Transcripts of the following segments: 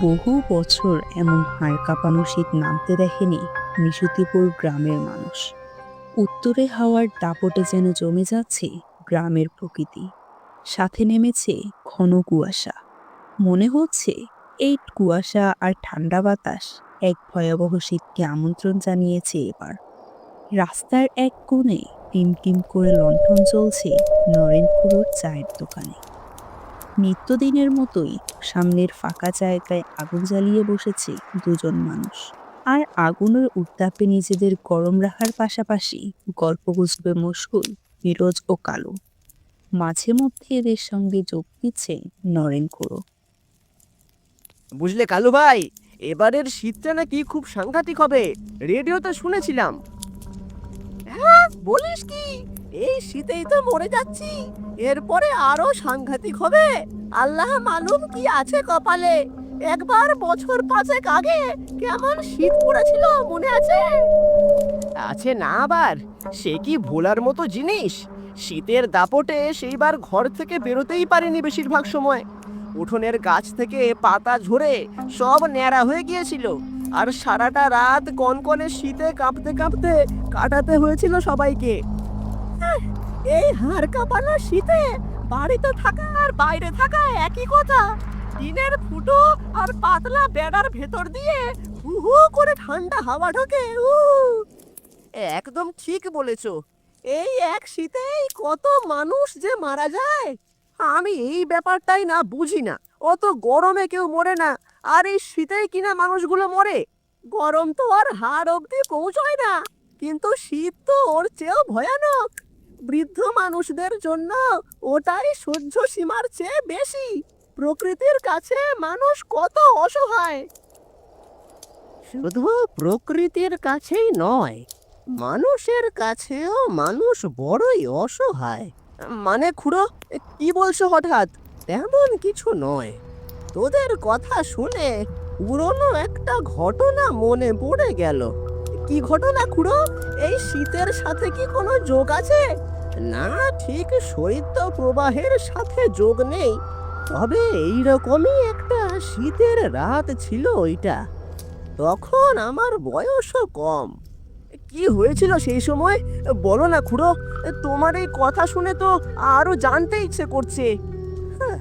বহু বছর এমন হাড় কাঁপানো শীত নামতে দেখেনি নিশুতিপুর গ্রামের মানুষ। উত্তরে হাওয়ার দাপটে যেন জমে যাচ্ছে গ্রামের প্রকৃতি, সাথে নেমেছে ঘন কুয়াশা। মনে হচ্ছে এই কুয়াশা আর ঠান্ডা বাতাস এক ভয়াবহ শীতকে আমন্ত্রণ জানিয়েছে এবার। রাস্তার এক কোণে টিমটিম করে লণ্ঠন জ্বলছে নরেনপুরোর চায়ের দোকানে। নিত্যদিনের মতোই সামনের ফাঁকা জায়গায় আগুন জ্বালিয়ে বসেছে দুজন মানুষ। আর আগুনের উত্তাপে নিজেদের গরম রাখার পাশাপাশি গল্পগুজবে মশগুল ফিরোজ ও কালু। মাঝে মধ্যে এদের সঙ্গে যোগ দিচ্ছে নরেন খুড়ো। বুঝলে কালু ভাই, এবারের শীতটা নাকি খুব সাংঘাতিক হবে, রেডিওতে শুনেছিলাম। হ্যাঁ, বলিস কি? এই শীতেই তো মরে যাচ্ছি, এরপরে আরো সাংঘাতিক হবে। আল্লাহ মালুম কি আছে কপালে। একবার বছর 5 আগে কেমন শীত পড়েছিল মনে আছে? আছে না আবার, সে কি ভোলার মতো জিনিস। শীতের দাপটে সেইবার ঘর থেকে বেরোতেই পারিনি বেশিরভাগ সময়। উঠোনের গাছ থেকে পাতা ঝরে সব ন্যাড়া হয়ে গিয়েছিল, আর সারাটা রাত কনকনে শীতে কাঁপতে কাঁপতে কাটাতে হয়েছিল সবাইকে। আহ, এই হাড় কাঁপানো শীতে বাড়িতে থাকা আর বাইরে থাকা একই কথা। টিনের ফুটো আর পাতলা বেড়ার ভেতর দিয়ে হু হু করে ঠান্ডা হাওয়া ঢোকে। একদম ঠিক বলেছো। এই এক শীতেই কত মানুষ যে মারা যায়। আমি এই ব্যাপারটাই না বুঝি না। অত গরমে কেউ মরে না, আর এই শীতেই কিনা মানুষগুলো মরে। গরম তো আর হাড় অবধি পৌঁছয় না, কিন্তু শীত তো ওর চেয়েও ভয়ানক। বৃদ্ধ মানুষদের জন্য ওটাই সহ্য সীমার চেয়ে বেশি। প্রকৃতির কাছে মানুষ কত অসহায়। শুধু প্রকৃতির কাছেই নয়, মানুষের কাছেও মানুষ বড়ই অসহায়। মানে খুড়ো, কি বলছো হঠাৎ? তেমন কিছু নয়। তোদের কথা শুনে পুরনো একটা ঘটনা মনে পড়ে গেল। কি ঘটনা খুড়ো? এই শীতের সাথে কি কোনো যোগ আছে? না, ঠিক শৈত্য প্রবাহের সাথে যোগ নেই, তবে এইরকমই একটা শীতের রাত ছিল ওইটা। তখন আমার বয়সও কম। কি হয়েছিল সেই সময়? বলো না খুড়ো, তোমার এই কথা শুনে তো আরো জানতে ইচ্ছে করছে। হ্যাঁ,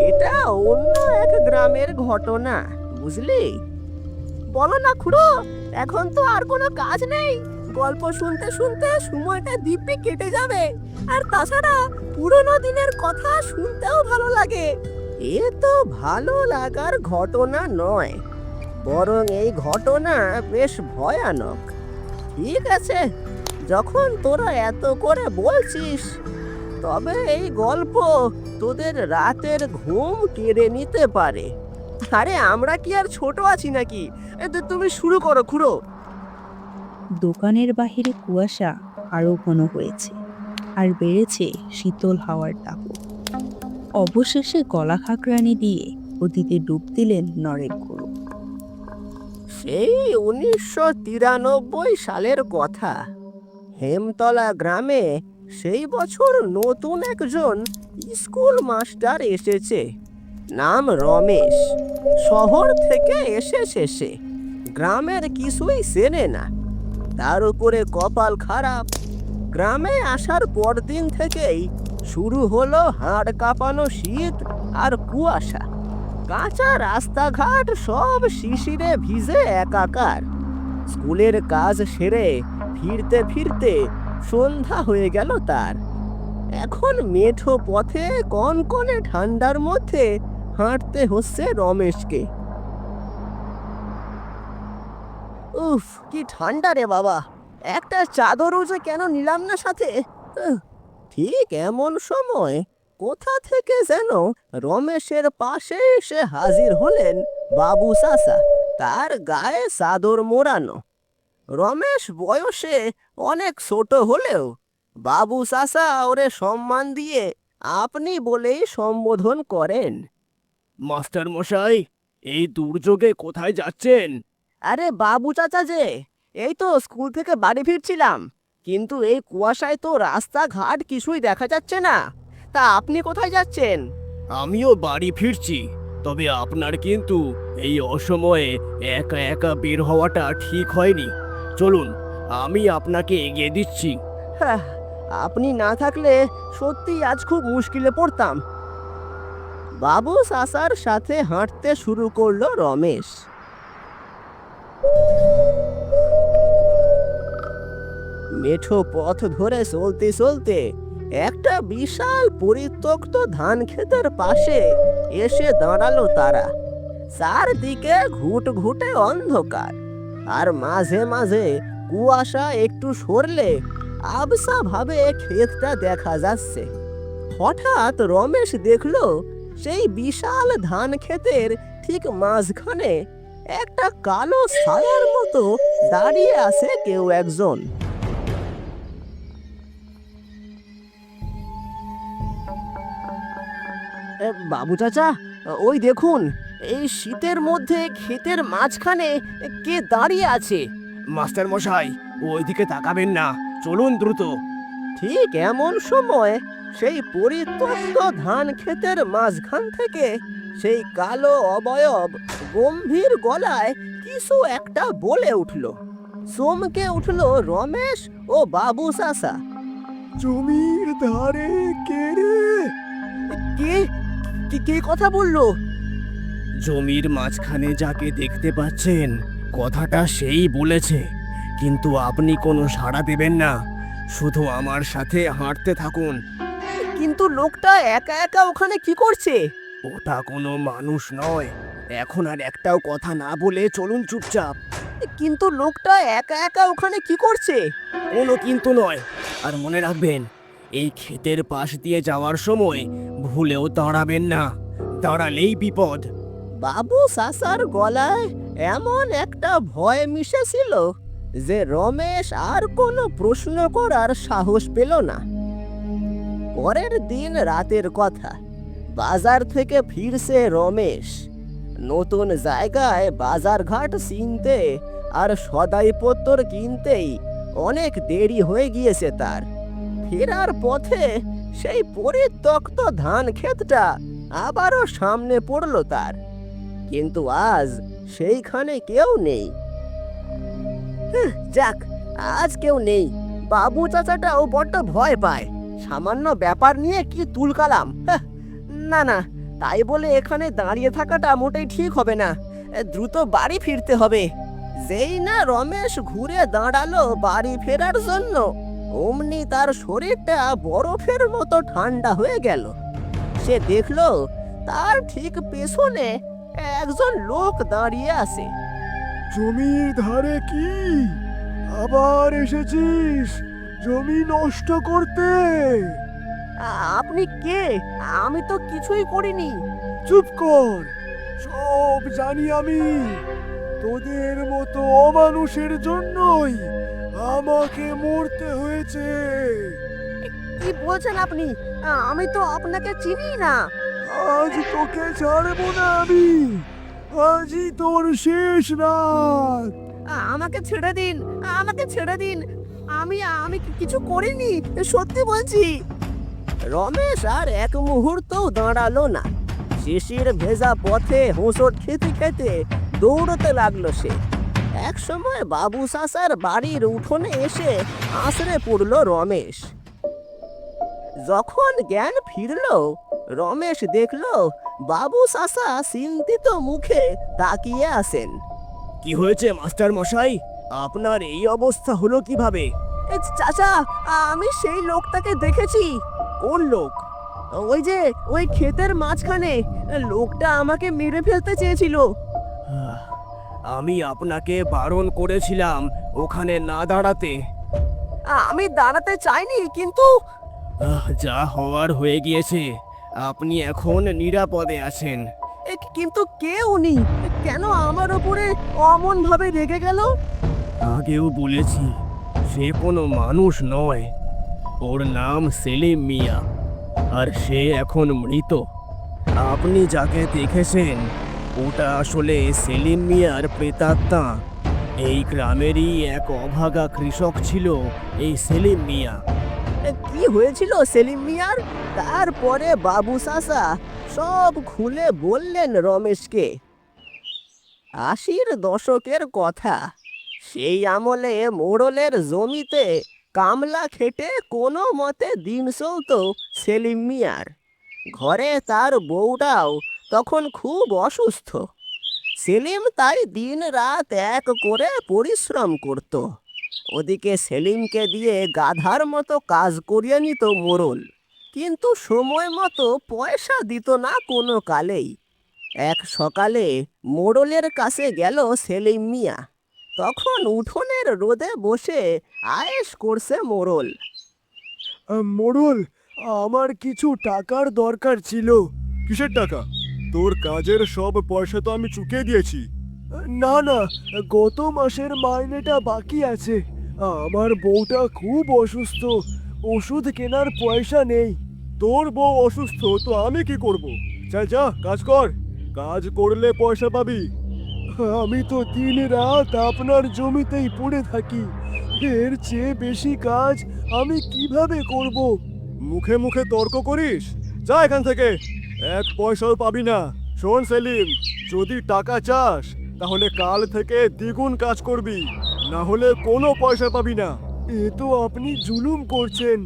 এটা অন্য এক গ্রামের ঘটনা, বুঝলি? বলো না খুড়ো, এখন তো আর কোনো কাজ নেই। গল্প শুনতে শুনতে সময়টা দিব্যি কেটে যাবে। আর তাছাড়া পুরনো দিনের কথা শুনতেও ভালো লাগে। এ তো ভালো লাগার ঘটনা নয়, বরং এই ঘটনা বেশ ভয়ানক। ঠিক আছে, যখন তোরা এত করে বলছিস, তবে এই গল্প তোদের রাতের ঘুম কেড়ে নিতে পারে। আরে আমরা কি আর ছোট আছি নাকি? তুমি শুরু করো খুড়ো। দোকানের বাহিরে কুয়াশা আরো ঘন হয়েছে, আর বেড়েছে শীতল হাওয়ার দাপট। অবশেষে গলা খাকরানি দিয়ে অতীতে ডুব দিলেন নরেন খুড়ো। সেই 1993 সালের কথা। হেমতলা গ্রামে সেই বছর নতুন একজন স্কুল মাস্টার এসেছে। নাম রমেশ। শহর থেকে এসেছে সে, গ্রামের কিছুই চেনে না। তার উপরে কপাল খারাপ। গ্রামে আসার পরদিন থেকেই শুরু হলো হাড় কাঁপানো শীত আর কুয়াশা। কাঁচা রাস্তাঘাট সব শিশিরে ভিজে একাকার। স্কুলের কাজ সেরে ফিরতে ফিরতে সন্ধ্যা হয়ে গেল তার। এখন মেঠো পথে কনকনে ঠান্ডার মধ্যে হাঁটতে হচ্ছে রমেশকে। উফ, কি ঠান্ডা রে বাবা! একটা চাদরও যে কেন নিলাম না সাথে। উহ, ঠিক এমন সময় কোথা থেকে যেন রমেশের পাশে এসে হাজির হলেন বাবু চাচা, তার গায়ে চাদর মোড়ানো। রমেশ বয়সে অনেক ছোট হলেও বাবু চাচা ওরে সম্মান দিয়ে আপনি বলেই সম্বোধন করেন। মাস্টার মশাই, এই দুর্যোগে কোথায় যাচ্ছেন? আরে বাবু চাচা যে, এই তো স্কুল থেকে বাড়ি ফিরছিলাম, কিন্তু এই কুয়াশায় তো রাস্তাঘাট কিছুই দেখা যাচ্ছে না। তা আপনি কোথায় যাচ্ছেন? আমিও বাড়ি ফিরছি, তবে আপনার কিন্তু এই অসময়ে একা একা বের হওয়াটা ঠিক হয়নি। চলুন, আমি আপনাকে এগিয়ে দিচ্ছি। হ্যাঁ, আপনি না থাকলে সত্যি আজ খুব মুশকিলে পড়তাম। বাবু সাসার সাথে হাঁটতে শুরু করলো রমেশ। মেঠো পথ ধরে চলতে চলতে একটা বিশাল পরিত্যক্ত ধান ক্ষেতের পাশে এসে দাঁড়ালো তারা। চারদিকে ঘুটঘুটে অন্ধকার, আর মাঝে মাঝে কুয়াশা একটু সরলে আবছা ভাবে ক্ষেতটা দেখা যাচ্ছে। হঠাৎ রমেশ দেখলো সেই বিশাল ধান ক্ষেতের ঠিক মাঝখানে একটা কালো ছায়ার মতো দাঁড়িয়ে আছে কেউ একজন। বাবু চাচা, ওই দেখুন, এই শীতের মধ্যে ক্ষেতের মাঝখানে কে দাঁড়িয়ে আছে। মাস্টার মশাই, ওইদিকে তাকাবেন না, চলুন দ্রুত। ঠিক এমন সময় সেই পরিত্যক্ত ধান ক্ষেতের মাঝখান থেকে সেই কালো অবয়ব গম্ভীর গলায় কিছু একটা বলে উঠল। চমকে উঠল রমেশ ও বাবু চাচা। জমির ধারে কে রে? কে কে কে কথা বললো? জমির মাঝখানে যাকে দেখতে পাচ্ছেন, কথাটা সেই বলেছে। কিন্তু আপনি কোনো সাড়া দেবেন না, শুধু আমার সাথে হাঁটতে থাকুন। কিন্তু লোকটা একা একা ওখানে কি করছে? ওটা কোনো মানুষ নয়। এখন আর একটাও কথা না বলে চলুন চুপচাপ। কিন্তু লোকটা একা একা ওখানে কি করছে? কোনো কিন্তু নয়। আর মনে রাখবেন, এই ক্ষেতের পাশ দিয়ে যাওয়ার সময় ভুলেও দাঁড়াবেন না, দাঁড়ালেই বিপদ। বাবু সাসার গলায় এমন একটা ভয় মিশেছিল যে রমেশ আর কোনো প্রশ্ন করার সাহস পেল না। পরের দিন রাতের কথা, বাজার থেকে ফিরছে রমেশ। নতুন জায়গায় বাজারঘাট চিনতে আর সদাইপত্তর কিনতেই অনেক দেরি হয়ে গিয়েছে তার। ফেরার পথে সেই পরিত্যক্ত ধান ক্ষেতটা আবারও সামনে পড়লো তার, কিন্তু আজ সেইখানে কেউ নেই। যাক, আজ কেউ নেই। বাবু চাচাটাও বড্ড ভয় পায়। সামান্য ব্যাপার নিয়ে কি তুলকালাম। না না, তাই বলে এখানে দাঁড়িয়ে থাকাটা মোটেই ঠিক হবে না। দ্রুত বাড়ি ফিরতে হবে। যেই না রমেশ ঘুরে দাঁড়ালো বাড়ি ফেরার জন্য, অমনি তার শরীরটা বরফের মতো ঠান্ডা হয়ে গেল। সে দেখলো তার ঠিক পেছনে একজন লোক দাঁড়িয়ে আছে। জমির ধারে কি আবার এসেছিস জমি নষ্ট করতে? আপনি কে? আমি তো কিছুই করিনি। চুপ কর, সব জানি আমি। তোদের মতো অমানুষের জন্যই আমাকে মরতে হয়েছে। কি বলছেন আপনি? আমি তো আপনাকে চিনি না। আজ তোকে ছাড়বো না আমি। আজই তোর শেষ রাত। আমাকে ছেড়ে দিন, আমাকে ছেড়ে দিন। আমি আমি কিছু করিনি, সত্যি বলছি। রমেশ আর এক মুহূর্তও দাঁড়ালো না। শিশির ভেজা পথে হোঁচট খেতে খেতে দৌড়তে লাগলো সে। এক সময় বাবু চাচার বাড়ির উঠোনে এসে আছড়ে পড়ল রমেশ। যখন জ্ঞান ফিরল, রমেশ দেখল বাবু চাচা চিন্তিত মুখে তাকিয়ে আছেন। কি হয়েছে মাস্টার মশাই? আপনার এই অবস্থা হলো কিভাবে? চাচা, আমি সেই লোকটাকে দেখেছি। কোন লোক? ওই যে ওই ক্ষেতের মাঝখানে। লোকটা আমাকে মেরে ফেলতে চেয়েছিল। আমি আপনাকে বারণ করেছিলাম ওখানে না দাঁড়াতে। আমি দাঁড়াতে চাইনি, কিন্তু যা হওয়ার হয়ে গিয়েছে। আপনি এখন নিরাপদে আছেন। কিন্তু কে উনি? কেন আমার ওপরে অমন ভাবে রেগে গেল? আগেও বলেছি, সে কোনো মানুষ নয়। ওর নাম সেলিম মিয়া, আর সে এখন মৃত। আপনি যাকে দেখেছেন ওটা আসলে সেলিম মিয়ার প্রেতাত্মা। এই গ্রামেরই এক অভাগা কৃষক ছিল এই সেলিম মিয়া। কি হয়েছিল সেলিম মিয়ার? তারপরে বাবু চাচা সব খুলে বললেন রমেশকে। 80-র দশকের কথা। সেই আমলে মোড়লের জমিতে কামলা খেটে কোনো মতে দিন চলত সেলিম মিয়ার। ঘরে তার বউটাও তখন খুব অসুস্থ। সেলিম তাই দিন রাত এক করে পরিশ্রম করত। ওদিকে সেলিমকে দিয়ে গাধার মতো কাজ করিয়ে নিত মোড়ল, কিন্তু সময় মতো পয়সা দিত না কোনো কালেই। এক সকালে মোড়লের কাছে গেল সেলিম মিয়া। তখন উঠোনের রোদে বসে আয়েশ করছে মোড়ল। মোড়ল, আমার কিছু টাকার দরকার ছিল। কিসের টাকা? তোর কাজের সব পয়সা তো আমি চুকিয়ে দিয়েছি। না না, গত মাসের মাইনেটা বাকি আছে। আমার বউটা খুব অসুস্থ, ওষুধ কেনার পয়সা নেই। তোর বউ অসুস্থ তো আমি কি করব? যা যা কাজ কর, কাজ করলে পয়সা পাবি। আমি তো দিন রাত আপনার জমিতেই পড়ে থাকি, এর চেয়ে বেশি কাজ আমি কিভাবে করব? মুখে মুখে তর্ক করিস? যা এখান থেকে, এক পয়সাও পাবি না। শোন সেলিম, যদি টাকা চাস তাহলে কাল থেকে দ্বিগুণ কাজ করবি, না হলে কোনো পয়সা পাবি না। এ তো আপনি জুলুম করছেন।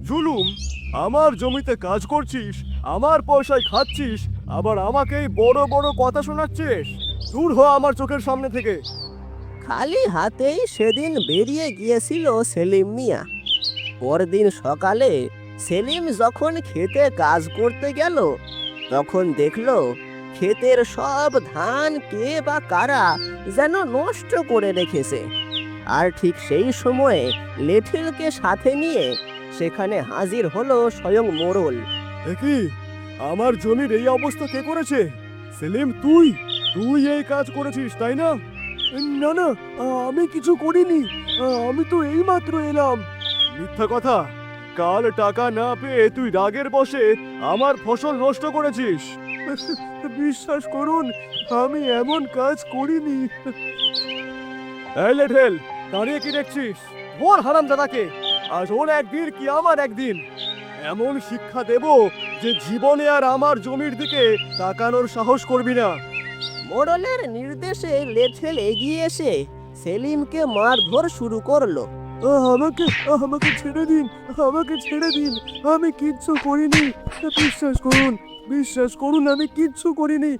জুলুম? আমার জমিতে কাজ করছিস, আমার পয়সায় খাচ্ছিস, আবার আমাকেই বড় বড় কথা শোনাচ্ছিস? দূর হ আমার চোখের সামনে থেকে। খালি হাতেই সেদিন বেরিয়ে গিয়েছিল সেলিম মিয়া। পরদিন সকালে সেলিম যখন খেতে কাজ করতে গেল, তখন দেখলো ক্ষেতের সব ধান কে বা কারা যেন নষ্ট করে রেখেছে। আর ঠিক সেই সময়ে লেঠিলকে সাথে নিয়ে সেখানে হাজির হলো স্বয়ং মোড়ল। কি আমার জমির এই অবস্থা কে করেছে? সেলিম, তুই তুই এই কাজ করেছিস তাই না? না না, আমি কিছু করিনি, আমি তো এইমাত্র এলাম। মিথ্যা কথা! কাল টাকা না পেয়ে তুই রাগের বশে আমার ফসল নষ্ট করেছিস। বিশ্বাস করুন, আমি এমন কাজ করিনি। এই লেঠেল, দাঁড়িয়ে কি দেখছিস? ওর হারামজাদাকে, আজ ওর একদিন কি আমার একদিন। এমন শিক্ষা দেব যে জীবনে আর আমার জমির দিকে তাকানোর সাহস করবি না। মোড়লের নির্দেশে লেঠেল এগিয়ে এসে সেলিমকে মারধর শুরু করলো। আমাকে আমাকে ছেড়ে দিন, আমাকে ছেড়ে দিন, আমি কিচ্ছু করিনি। বিশ্বাস করুন আমি কিচ্ছু করিনি।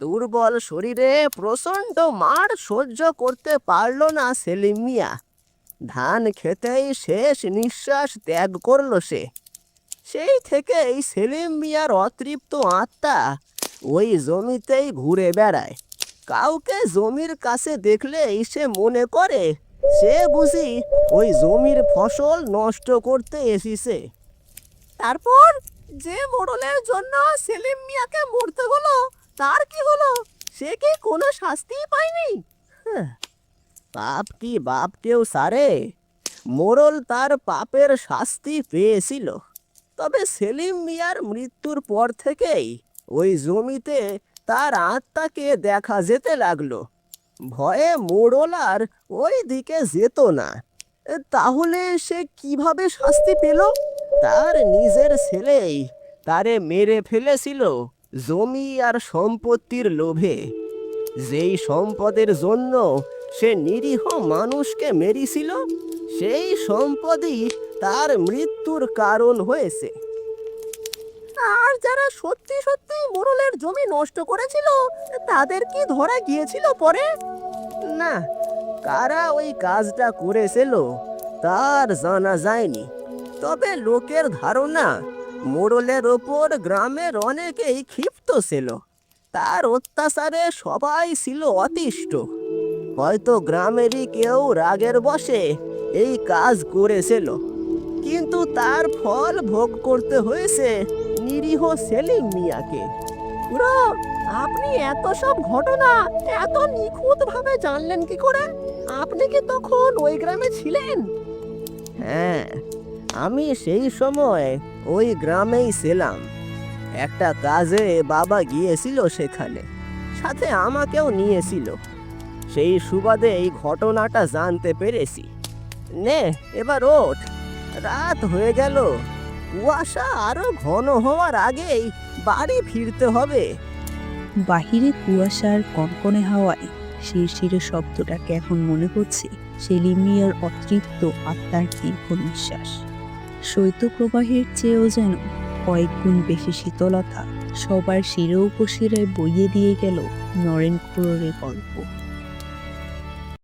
দুর্বল শরীরে প্রচন্ড মার সহ্য করতে পারল না সেলিম মিয়া। ধান খেতেই শেষ নিঃশ্বাস ত্যাগ করলো সে। সেই থেকেই সেলিম মিয়ার অতৃপ্ত আত্মা ওই জমিতেই ঘুরে বেড়ায়। কাউকে জমির কাছে দেখলেই সে মনে করে সে বুঝি ওই জমির ফসল নষ্ট করতে এসেছে। তারপর যে মোড়লের জন্য সেলিম মিয়াকে মরতে হলো, তার কি হলো? সে কি কোনো শাস্তি পায়নি? পাপ কি বাপকেও সারে? মোড়ল তার পাপের শাস্তি পেয়েছিল। তবে সেলিম মিয়ার মৃত্যুর পর থেকেই ওই জমিতে তার আত্মাকে দেখা যেতে লাগলো। ভয়ে মোড়ল আর ওই দিকে যেত না। তাহলে সে কিভাবে শাস্তি পেল? তার নিজের ছেলেই তারে মেরে ফেলেছিল জমি আর সম্পত্তির লোভে। যেই সম্পদের জন্য সে নিরীহ মানুষকে মেরেছিল, সেই সম্পদই তার মৃত্যুর কারণ হয়েছে। আর যারা সত্যি সত্যি মোড়লের জমি নষ্ট করেছিল, তাদের কি ধরা গিয়েছিল পরে? না, কারা ওই কাজটা করেছিল তার জানা যায়নি। তবে লোকের ধারণা মোড়লের ওপর গ্রামের অনেকেই ক্ষিপ্ত ছিল। তার অত্যাচারে সবাই ছিল অতিষ্ঠ। হয়তো গ্রামেরই কেউ রাগের বশে এই কাজ করেছিল, কিন্তু তার ফল ভোগ করতে হয়েছে নিরীহ সেলিম মিয়াকে। পুরো আপনি এত সব ঘটনা এত নিখুঁতভাবে জানলেন কি করে? আপনি কি তখন ওই গ্রামে ছিলেন? হ্যাঁ, আমি সেই সময় ওই গ্রামেই ছিলাম। একটা কাজে বাবা গিয়েছিল সেখানে, সাথে আমাকেও নিয়েছিল। সেই সুবাদে এই ঘটনাটা জানতে পেরেছি। নে এবার ওঠ, রাত হয়ে গেল, কুয়াশা আরো ঘন হওয়ার আগেই বাড়ি ফিরতে হবে। বাহিরে কুয়াশার কনকনে হাওয়ায় শিরশিরে শব্দটাকে এখন মনে হচ্ছে সেলিম মিয়ার অতৃপ্ত আত্মার দীর্ঘ নিঃশ্বাস। শৈত্যপ্রবাহের চেয়েও যেন কয়েক গুণ বেশি শীতলতা সবার শিরে উপশিরায় বইয়ে দিয়ে গেল নরেন খুড়োরের গল্প।